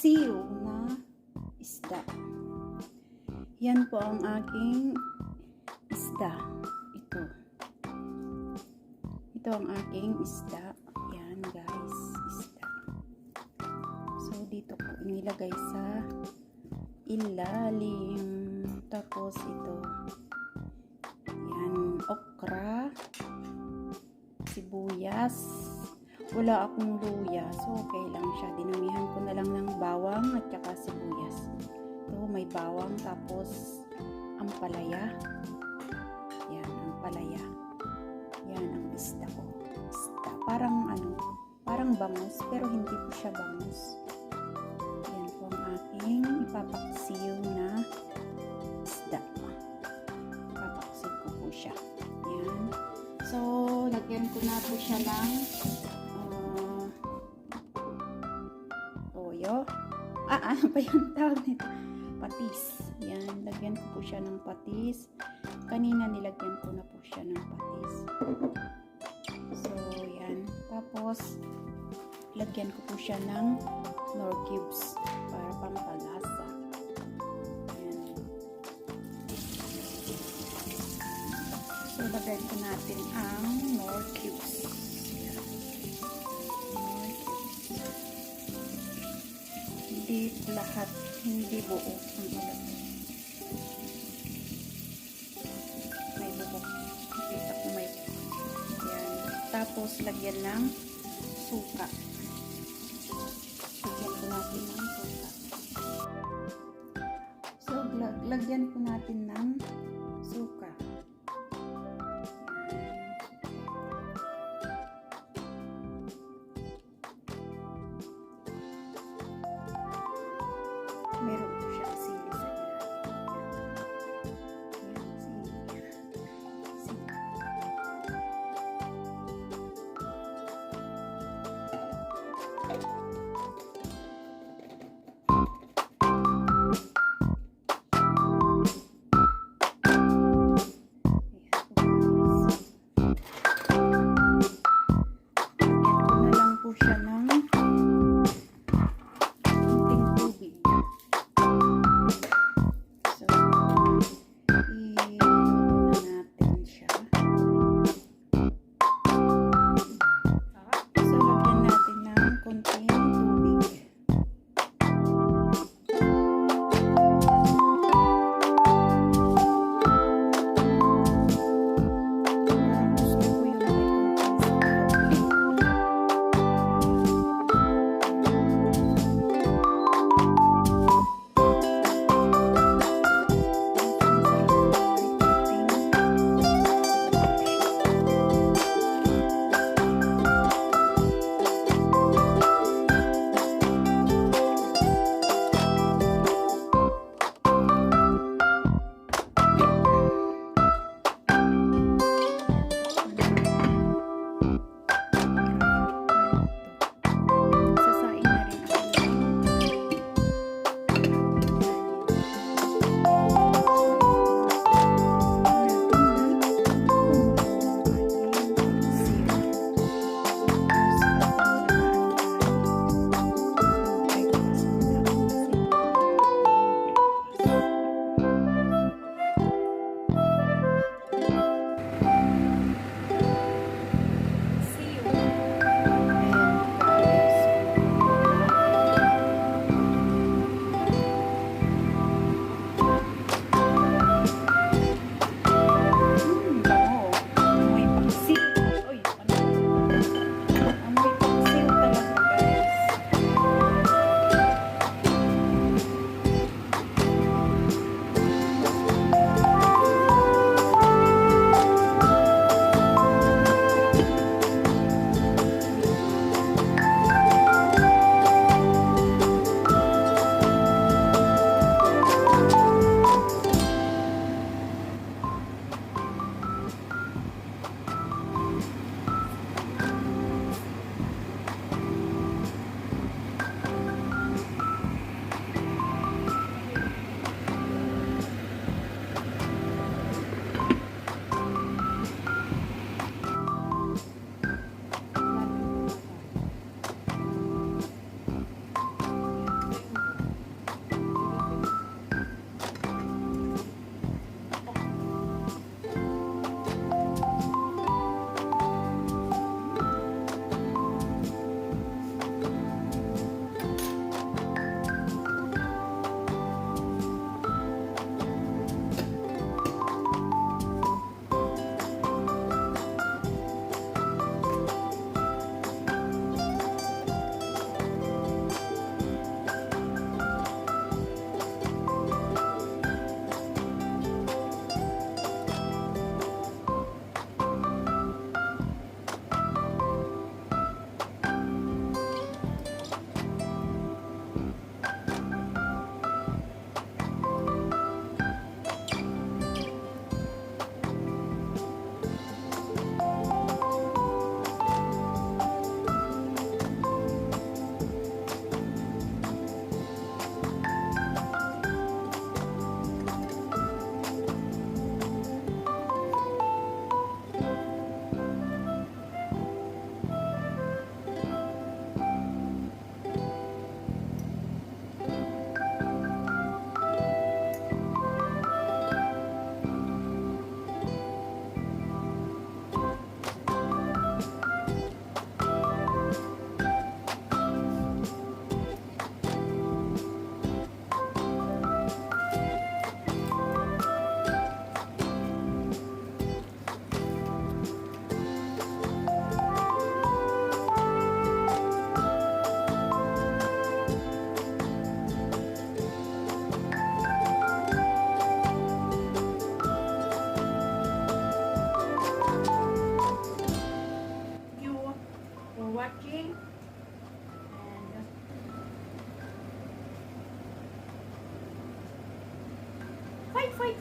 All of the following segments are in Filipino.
paksiw na isda. Yan po ang aking isda. Ito ang aking isda. Yan guys, isda. So dito ko inilagay sa ilalim. Tapos ito. Yan, okra, sibuyas. Wala akong luya, so okay lang siya. Dinamihan ko na lang ng bawang at saka sibuyas. Ito, may bawang, tapos ampalaya. Yan, ampalaya. Yan ang isda ko. Isda. Parang bangus, pero hindi po siya bangus. Yan po ang aking ipapaksiw na isda. Ipapaksiw ko po siya. Yan. So, lagyan ko na po siya ng toyo. Ano pa yung tawag nito? Patis. Yan, lagyan ko po siya ng patis. Kanina nilagyan ko na po siya ng patis. So, yan. Tapos, lagyan ko po siya ng Knorr cubes para pampalasa. Yan. So, lagyan ko natin ang Knorr cubes. Yan. Knorr cubes. Hindi lahat, hindi buo ang ilagay. May buo. Kita ko may. Yan. Tapos, lagyan ng suka. Lagyan ko natin ng suka. So, lagyan ko natin ng suka. Meron po siya sili sa ilalim.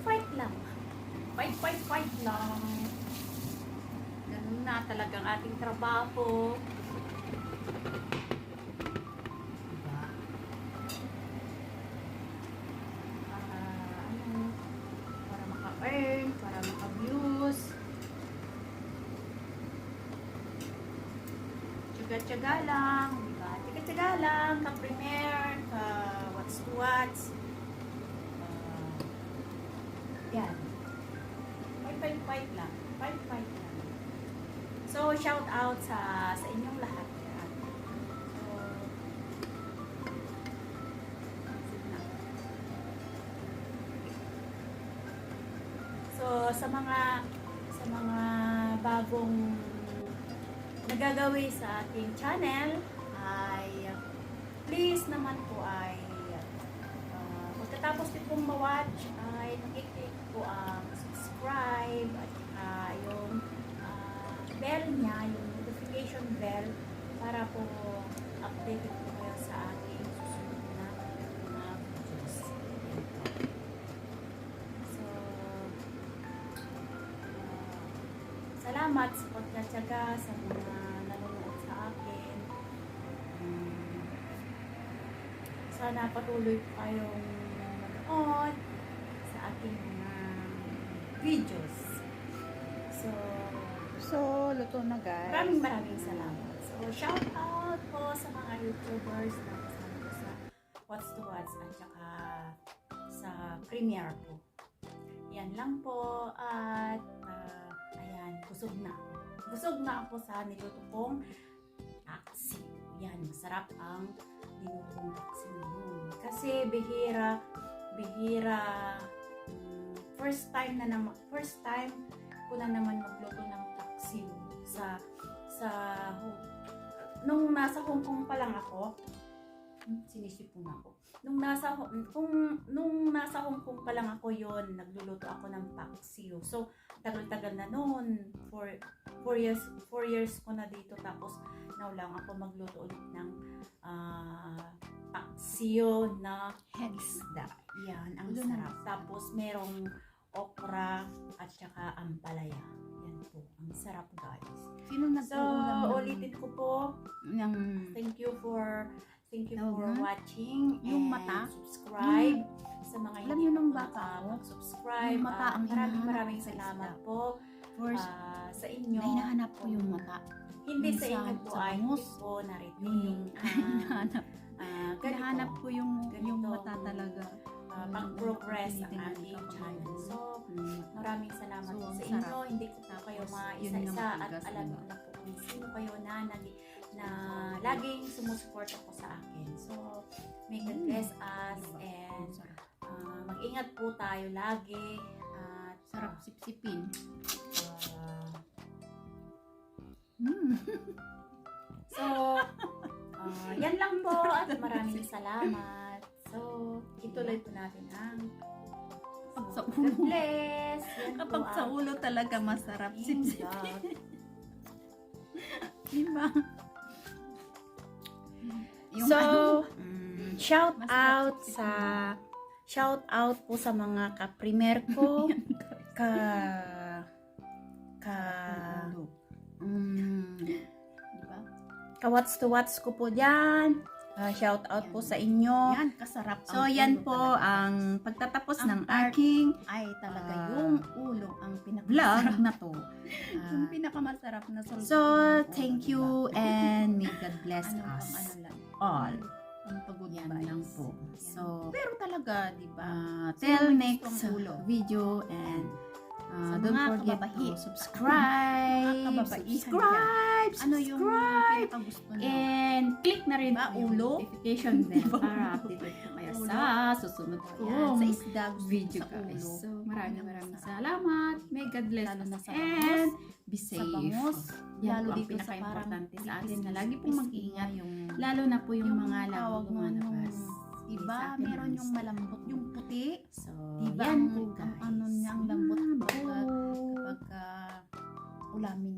fight lang. Fight lang. Ganun na talagang ating trabaho. Diba? Para maka-earn, para maka-views. Tsaga-tsaga lang, diba? Tsaga-tsaga lang, ka-premiere, ka-what's to what's. Yan. Fight lang. Fight lang. So, shout out sa inyong lahat. Yan. So, sa mga bagong nagagawi sa ating channel ay please naman po ay pagkatapos din pong ma-watch ay nakiklik po ang subscribe at yung bell niya, yung notification bell para po updated po kayo sa ating susunod na mga videos. So, salamat sa pagtsatsaga sa mga nanonood sa akin. Sana patuloy po kayong manood sa aking mga videos. So, luto na guys. Maraming salamat. So, shout out po sa mga YouTubers na kasama ko sa What's to What's at saka sa Premiere po. Yan lang po at ayan, busog na ako. Busog na ako sa niluto kong taxi. Yan, masarap ang dinutong taxi ngayon. Kasi bihira, first time ko na naman magluto ng taxi nung nasa Hong Kong pa lang ako. Sinisipon ako. Nung nasa Hong Kong pa lang ako yon, nagluluto ako ng paksiw. So, tagal-tagal na noon. 4 years ko na dito. Tapos, now lang ako magluto ulit ng paksiw na isda. Yan, ang sarap. Tapos, merong okra at saka ampalaya. Yan po. Ang sarap, guys. Sino nag-uulam? So, ulitin ko po. Thank you for watching yung and mata? subscribe sa mga Alam hindi niyo nung pa bata ako, subscribe. yung mata ang hinahanap Maraming sa salamat isda. po First, sa inyo. na hinahanap ko yung mata. Hindi yung sa inyo po sa ay bangus. hindi po narinig. Yung hinahanap. Ganito. Hinahanap ko yung Ganito. mata talaga. pag-progress ang Tinitingnan ating ka pa channel. ngayon. So, maraming salamat So, po ang sa sarap. inyo. Hindi ko na kayo Tapos, yun isa-isa yung at matigas, alam diba? ko na po kung sino kayo na laging sumusuporta po sa akin. So, may God bless us and mag-ingat po tayo lagi at Sarap sipsipin. So, yan lang po at maraming salamat. So, ituloy po natin ang Pag sa God ulo. bless. Yan Kapag po sa ang ulo talaga masarap sipsipin. vlog. Diba? Yung So, masarap sipsipin. shout out po sa mga ka-premier ko, Ulo. Diba? ka-what's to what's ko po dyan. Shout out po sa inyo. Yan, kasarap. So, ang yan ulo po talaga. ang pagtatapos Ang ng part aking Ay, talaga Ah, yung ulo ang vlog pinakamasarap. na to. Yung pinakamasarap na solution. So, thank you and may God bless Ano us pang ano lang. all. Ang pagod Yan vibes. lang po. Yan. So, pero talaga, di ba? till Sino may next gustong ulo? video and Sa don't mga forget kababahi. to subscribe. Mga kababaihan Subscribe. Ano yung Subscribe. pinakagusto nyo? And click na rin Diba, po yung ulo? notification bell Diba, para ulo? updated po kayo Ulo? sa susunod Yan, kong sa isda, gusto video sa guys. ulo. So, maraming Masarap. salamat. May God bless Lalo na sa and bangus. be Sa safe. bangus. Yan Lalo po ang dito sa pinaka-importante parang sa atin na nipis- lagi pong nipis mag-ingat. yung Lalo na po yung mga tawag lagong mo lumalabas. Diba? Sa atin Meron ang yung malambot, yung puti. So, Diba? yan Ang- po ang guys. ano niya, ang lambot kapag Bye. ulamin